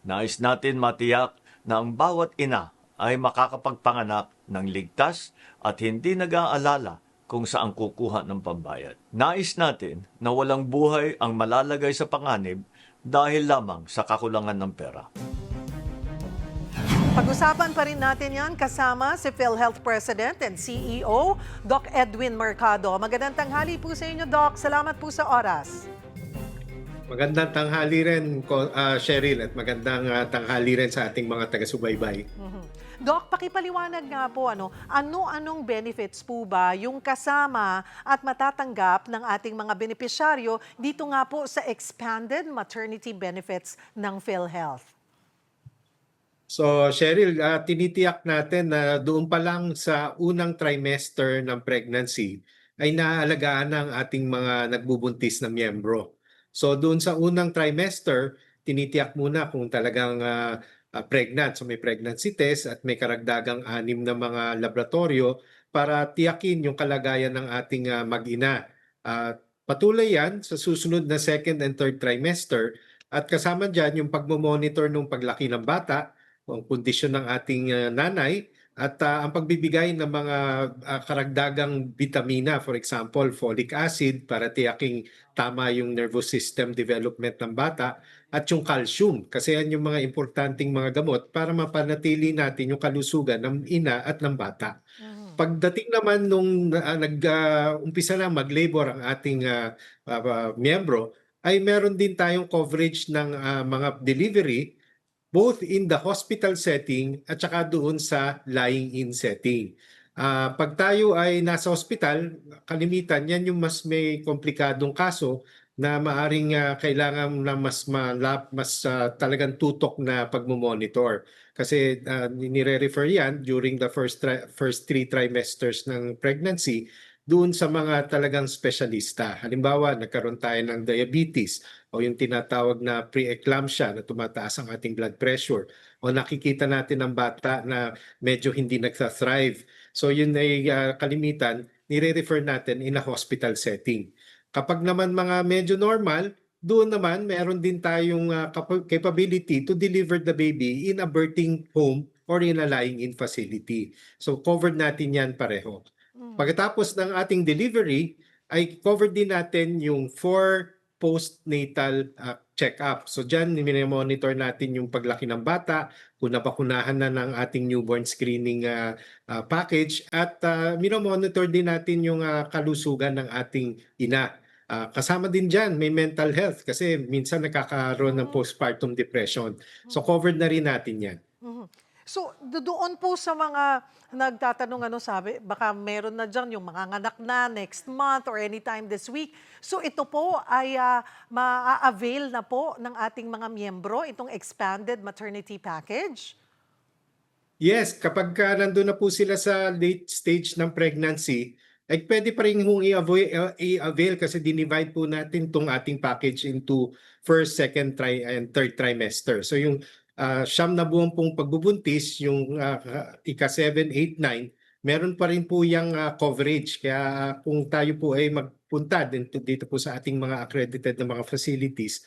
Nais natin matiyak na ang bawat ina ay makakapagpanganak ng ligtas at hindi nag-aalala kung saan kukuha ng pambayad. Nais natin na walang buhay ang malalagay sa panganib dahil lamang sa kakulangan ng pera. Pag-usapan pa rin natin yan kasama si PhilHealth President and CEO, Doc Edwin Mercado. Magandang tanghali po sa inyo, Doc. Salamat po sa oras. Magandang tanghali rin, Cheryl, at magandang tanghali rin sa ating mga taga-subaybay. Doc, pakipaliwanag nga po, ano-anong benefits po ba yung kasama at matatanggap ng ating mga benepisyaryo dito nga po sa expanded maternity benefits ng PhilHealth? So, Cheryl, tinitiyak natin na doon pa lang sa unang trimester ng pregnancy ay naaalagaan ng ating mga nagbubuntis na miyembro. So, doon sa unang trimester, tinitiyak muna kung talagang pregnant. So may pregnancy test at may karagdagang 6 na mga laboratorio para tiyakin yung kalagayan ng ating mag-ina. Patuloy yan sa susunod na second and third trimester at kasama dyan yung pagmamonitor ng paglaki ng bata, ang kondisyon ng ating nanay at ang pagbibigay ng mga karagdagang bitamina, for example, folic acid para tiyaking tama yung nervous system development ng bata at yung calcium kasi yan yung mga importanteng mga gamot para mapanatili natin yung kalusugan ng ina at ng bata. Pagdating naman nung nag-umpisa na mag-labor ang ating miyembro, ay meron din tayong coverage ng mga delivery both in the hospital setting at saka doon sa lying-in setting. Pag tayo ay nasa hospital, kalimitan yan yung mas may komplikadong kaso na maaring kailangan na mas talagang tutok na pagmomonitor. Kasi nire-refer yan during the first 3 trimesters ng pregnancy doon sa mga talagang spesyalista. Halimbawa, nagkaroon tayo ng diabetes o yung tinatawag na pre-eclampsia na tumataas ang ating blood pressure o nakikita natin ang bata na medyo hindi nagsa-thrive. So yun ay kalimitan, nire-refer natin in a hospital setting. Kapag naman mga medyo normal, doon naman meron din tayong capability to deliver the baby in a birthing home or in a lying-in facility. So covered natin yan pareho. Pagkatapos ng ating delivery, ay covered din natin yung 4 postnatal check-up. So dyan, monitor natin yung paglaki ng bata, kung nabakunahan na ng ating newborn screening package, at minomonitor din natin yung kalusugan ng ating ina. Kasama din dyan, may mental health kasi minsan nakakaroon ng postpartum depression. So covered na rin natin yan. So doon po sa mga nagtatanong sabi, baka meron na dyan yung mga anak na next month or anytime this week. So ito po ay ma-avail na po ng ating mga miyembro itong expanded maternity package? Yes, kapag nandun na po sila sa late stage ng pregnancy, ay pwede pa rin i-avail kasi dinivide po natin itong ating package into first, second, and third trimester. So yung 9 na buwan pong pagbubuntis, yung ika-7, 8, 9, meron pa rin po yung coverage. Kaya kung tayo po ay magpunta dito po sa ating mga accredited na mga facilities,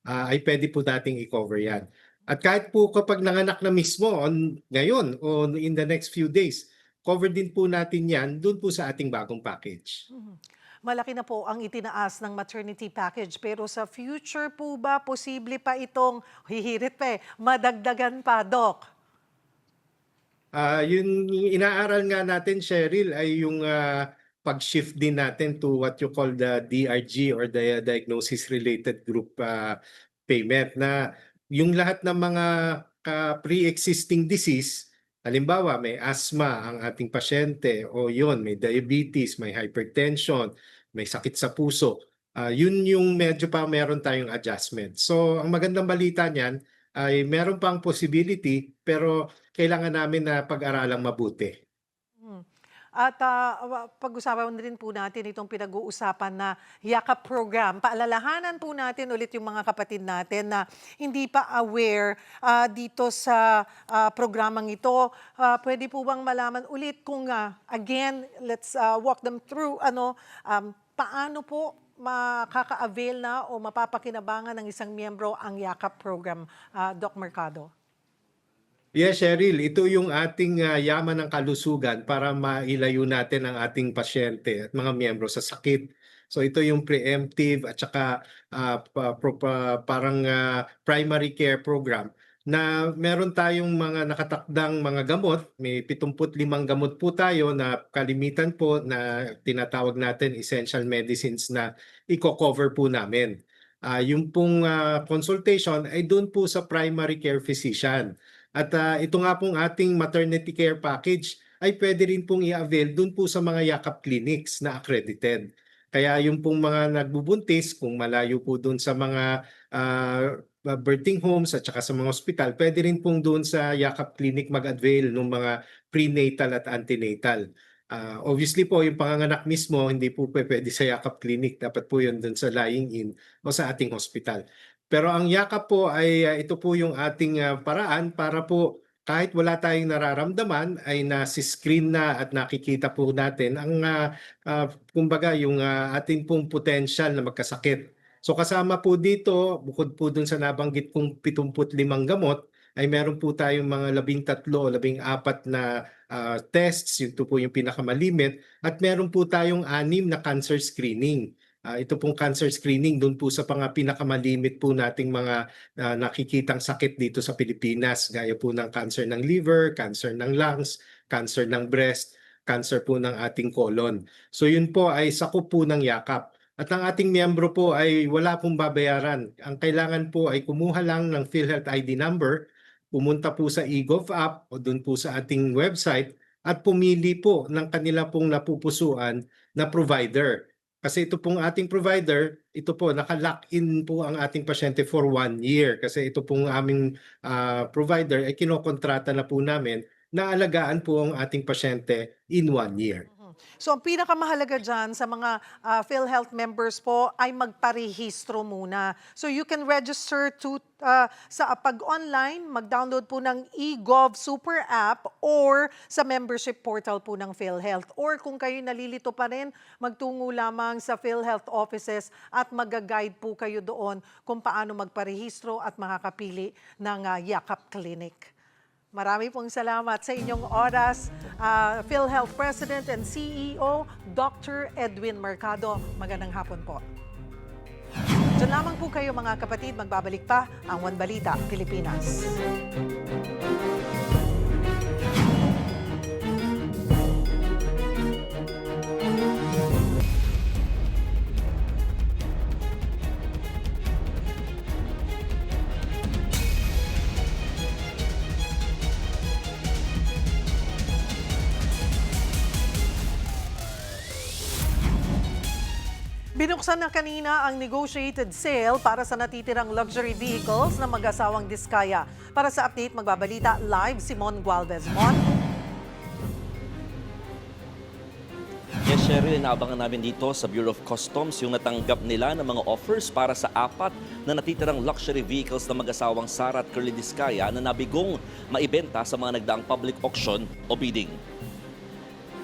ay pwede po nating i-cover yan. At kahit po kapag nanganak na mismo ngayon o in the next few days, cover din po natin yan doon po sa ating bagong package. Malaki na po ang itinaas ng maternity package pero sa future po ba posible pa itong hihirit madagdagan pa, Doc? Yung inaaral nga natin, Cheryl, ay yung pag-shift din natin to what you call the DRG or the Diagnosis-Related Group Payment na yung lahat ng mga pre-existing disease, halimbawa may asthma ang ating pasyente o yun, may diabetes, may hypertension, may sakit sa puso. Yun yung medyo pa meron tayong adjustment. So ang magandang balita niyan ay meron pang possibility pero kailangan namin na pag-aralang mabuti. At pag-usapan rin po natin itong pinag-uusapan na yakap program. Paalalahanan po natin ulit yung mga kapatid natin na hindi pa aware dito sa programang ito. Pwede po bang malaman ulit kung again, let's walk them through paano po makaka-avail na o mapapakinabangan ng isang miyembro ang yakap program, Doc Mercado? Yes, Cheryl, ito yung ating yaman ng kalusugan para mailayo natin ang ating pasyente at mga miyembro sa sakit. So ito yung preemptive at saka parang primary care program na meron tayong mga nakatakdang mga gamot. May 75 gamot po tayo na kalimitan po na tinatawag natin essential medicines na i-cover po namin. Yung pong consultation ay doon po sa primary care physician. At ito nga pong ating maternity care package ay pwede rin pong i-avail dun po sa mga yakap clinics na accredited. Kaya yung pong mga nagbubuntis, kung malayo po dun sa mga birthing homes at saka sa mga hospital, pwede rin pong dun sa yakap clinic mag-avail ng mga prenatal at antenatal. Obviously po, yung panganganak mismo, hindi po pwede sa yakap clinic. Dapat po yun dun sa lying in o sa ating hospital. Pero ang yakap po ay ito po yung ating paraan para po kahit wala tayong nararamdaman ay nasi-screen na at nakikita po natin ang kumbaga yung ating pong potential na magkasakit. So kasama po dito, bukod po dun sa nabanggit kong 75 gamot, ay meron po tayong mga 13 o 14 na tests, ito po yung pinakamalimit, at meron po tayong 6 na cancer screening. Ito pong cancer screening doon po sa pinakamalimit po nating mga nakikitang sakit dito sa Pilipinas, gaya po ng cancer ng liver, cancer ng lungs, cancer ng breast, cancer po ng ating colon. So yun po ay sakop po ng yakap. At ang ating miyembro po ay wala pong babayaran. Ang kailangan po ay kumuha lang ng PhilHealth ID number, pumunta po sa eGov app o doon po sa ating website at pumili po ng kanila pong napupusuan na provider. Kasi ito pong ating provider, ito po, naka-lock-in po ang ating pasyente for 1 year. Kasi ito pong aming provider ay kinokontrata na po namin na alagaan po ang ating pasyente in 1 year. So ang pinakamahalaga dyan sa mga PhilHealth members po ay magparehistro muna. So you can register sa pag-online, mag-download po ng eGov Super App or sa membership portal po ng PhilHealth. Or kung kayo nalilito pa rin, magtungo lamang sa PhilHealth offices at mag-guide po kayo doon kung paano magparehistro at makakapili ng yakap clinic. Marami pong salamat sa inyong oras, PhilHealth President and CEO, Dr. Edwin Mercado. Magandang hapon po. Diyan lamang po kayo mga kapatid, magbabalik pa ang One Balita Pilipinas. Binuksan na kanina ang negotiated sale para sa natitirang luxury vehicles ng mag-asawang Diskaya. Para sa update, magbabalita live si Mon Gualvez. Mon? Yes, Cheryl, inaabangan namin dito sa Bureau of Customs yung natanggap nila ng mga offers para sa 4 na natitirang luxury vehicles ng mag-asawang Sara at Curly Diskaya na nabigong maibenta sa mga nagdaang public auction o bidding.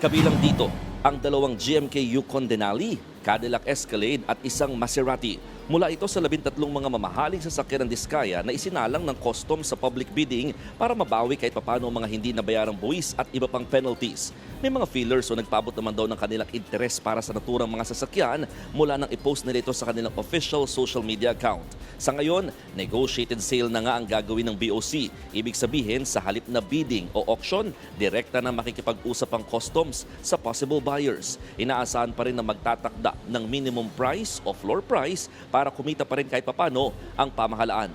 Kabilang dito ang 2 GMK Yukon Denali, Cadillac Escalade at isang Maserati. Mula ito sa 13 mga mamahaling sasakyan ng Diskaya na isinalang ng customs sa public bidding para mabawi kahit papano mga hindi nabayarang buwis at iba pang penalties. May mga feelers o nagpaabot naman daw ng kanilang interes para sa naturang mga sasakyan mula nang i-post nila ito sa kanilang official social media account. Sa ngayon, negotiated sale na nga ang gagawin ng BOC. Ibig sabihin, sa halip na bidding o auction, direkta na makikipag-usap ang customs sa possible buyers. Inaasahan pa rin na magtatakda ng minimum price o floor price para kumita pa rin kahit papano ang pamahalaan.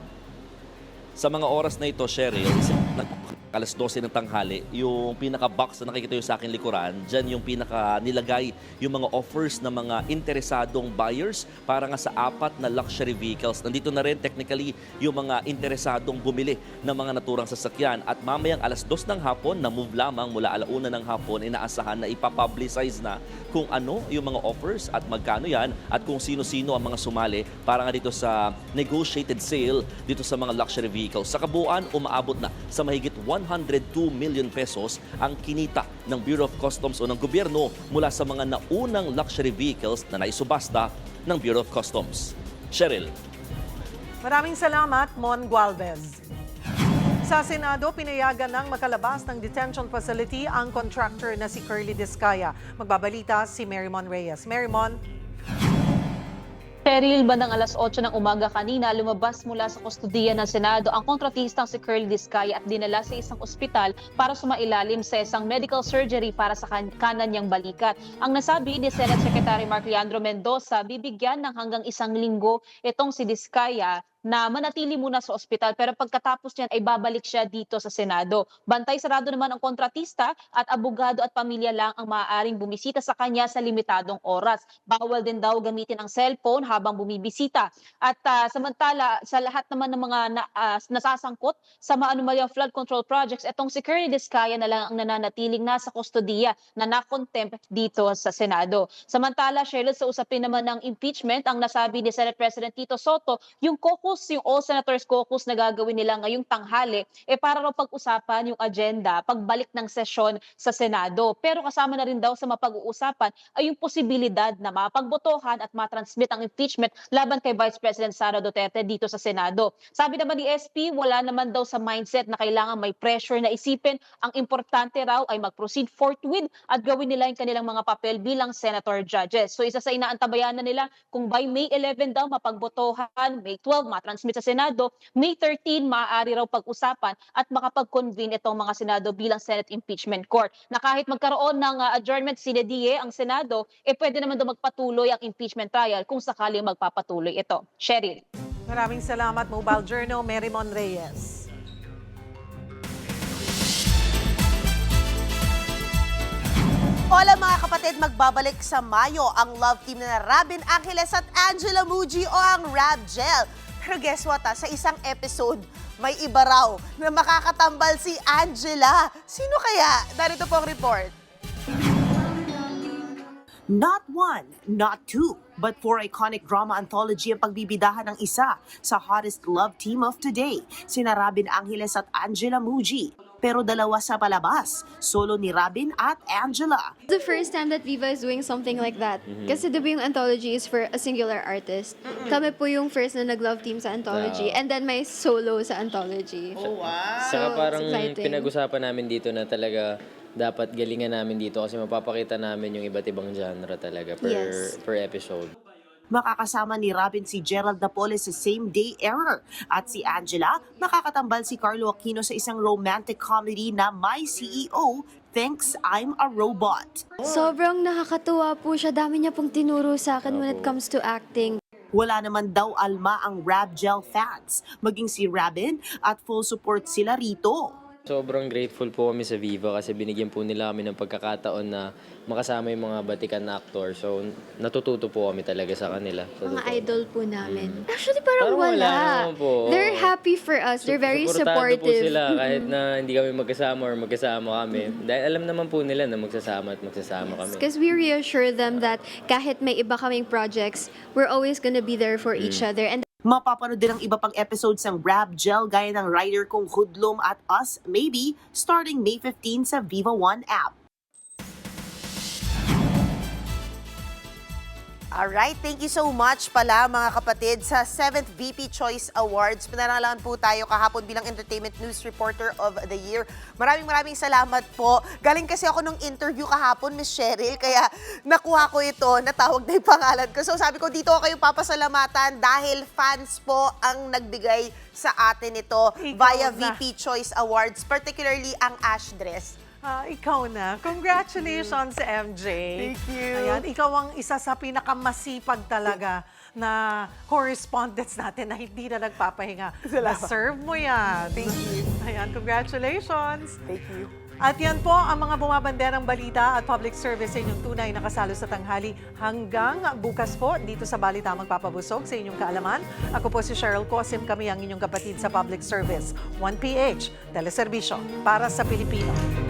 Sa mga oras na ito, Cheryl, alas 12 ng tanghali, yung pinaka-box na nakikita yung sa akin likuran, dyan yung pinaka-nilagay yung mga offers ng mga interesadong buyers para nga sa 4 na luxury vehicles. Nandito na rin technically yung mga interesadong bumili ng mga naturang sasakyan. At mamayang alas 2 ng hapon, na move lamang mula 1:00 ng hapon, inaasahan na ipapublicize na kung ano yung mga offers at magkano yan at kung sino-sino ang mga sumali para nga dito sa negotiated sale dito sa mga luxury vehicles. Sa kabuuan, umaabot na sa mahigit 102 million pesos ang kinita ng Bureau of Customs o ng gobyerno mula sa mga naunang luxury vehicles na naisubasta ng Bureau of Customs. Cheryl. Maraming salamat, Mon Gualvez. Sa Senado, pinayagan ng makalabas ng detention facility ang contractor na si Curly Discaya. Magbabalita si Marymon Reyes. Marymon. Cheryl, bandang alas 8 ng umaga kanina, lumabas mula sa kustudiya ng Senado ang kontratistang si Curly Discaya at dinala sa isang ospital para sumailalim sa isang medical surgery para sa kanan niyang balikat. Ang nasabi ni Senate Secretary Mark Leandro Mendoza, bibigyan ng hanggang 1 linggo itong si Discaya na manatili muna sa ospital pero pagkatapos niyan ay babalik siya dito sa Senado. Bantay sarado naman ang kontratista at abogado at pamilya lang ang maaaring bumisita sa kanya sa limitadong oras. Bawal din daw gamitin ang cellphone habang bumibisita. At samantala sa lahat naman ng mga nasasangkot sa maanumalyang flood control projects, itong si Curly Discaya na lang ang nananatiling nasa kustodiya na na-contempt dito sa Senado. Samantala, Cheryl, sa usapin naman ng impeachment, ang nasabi ni Senate President Tito Soto, yung All Senators Caucus na gagawin nila ngayong tanghali, para raw pag-usapan yung agenda pagbalik ng sesyon sa Senado. Pero kasama na rin daw sa mapag-uusapan ay yung posibilidad na mapagbotohan at matransmit ang impeachment laban kay Vice President Sara Duterte dito sa Senado. Sabi naman ni SP, wala naman daw sa mindset na kailangan may pressure na isipin. Ang importante raw ay mag-proceed forthwith at gawin nila yung kanilang mga papel bilang senator judges. So isa sa inaantabayan na nila kung by May 11 daw mapagbotohan, May 12 transmit sa Senado, May 13 maaari raw pag-usapan at makapag-convene itong mga Senado bilang Senate Impeachment Court. Na kahit magkaroon ng adjournment sine die ang Senado, pwede naman daw magpatuloy ang impeachment trial kung sakaling magpapatuloy ito. Cheryl. Maraming salamat, Mobile Journal, Marymon Reyes. Hola mga kapatid, magbabalik sa Mayo ang love team na Robin Angeles at Angela Muji o ang Rab Gel. Pero guess what, sa isang episode, may iba raw na makakatambal si Angela. Sino kaya? Narito po ang report. Not one, not two, but 4 iconic drama anthology ang pagbibidahan ng isa sa hottest love team of today, sina Robin Angeles at Angela Muji. Pero dalawa sa palabas, solo ni Robin at Angela. The first time that Viva is doing something like that. Kasi diba yung anthology is for a singular artist. Kami po yung first na nag-love team sa anthology. And then may solo sa anthology. Oh, wow! Saka parang exciting. pinag-usapan namin dito na talaga dapat galingan namin dito kasi mapapakita namin yung iba't ibang genre talaga per episode. Makakasama ni Robin si Gerald Napoles sa Same Day Error. At si Angela, makakatambal si Carlo Aquino sa isang romantic comedy na My CEO Thinks I'm a Robot. Sobrang nakakatuwa po siya. Dami niya pong tinuro sa akin when it comes to acting. Wala naman daw alma ang Rab Gel fans, maging si Robin at full support sila rito. Sobrang grateful po kami sa Viva kasi binigyan po nila kami ng pagkakataon na makasama yung mga batikan na aktor. So, natututo po kami talaga sa kanila. Mga idol po namin. Actually, parang wala. Naman po. They're happy for us. They're very Suportado supportive. po sila kahit na hindi kami magkasama or magkasama kami. Dahil alam naman po nila na magsasama at magsasama kami. Because we reassure them that kahit may iba kaming projects, we're always gonna be there for each other. And Mapapanood din ang iba pang episodes ng Rab Gel gaya ng Rider Kong Hoodlum at Us Maybe starting May 15 sa Viva One app. Alright, thank you so much pala mga kapatid sa 7th VP Choice Awards. Pinarangalan po tayo kahapon bilang Entertainment News Reporter of the Year. Maraming salamat po. Galing kasi ako nung interview kahapon, Miss Cheryl, kaya nakuha ko ito, natawag na yung pangalan ko. So sabi ko, dito ako kayo papasalamatan dahil fans po ang nagbigay sa atin ito via VP Choice Awards, particularly ang Ash dress. Ikaw na. Congratulations, MJ. Thank you. Ayan, ikaw ang isa sa pinakamasipag talaga na correspondents natin na hindi na nagpapahinga. Salamat. Na-serve mo yan. Thank you. Ayan, congratulations! Thank you. At yan po ang mga bumabanderang balita at public service sa inyong tunay na kasalo sa tanghali. Hanggang bukas po dito sa Balita Magpapabusog sa inyong kaalaman. Ako po si Cheryl Cosim, kami ang inyong kapatid sa public service. 1PH, Teleserbisyo para sa Pilipino.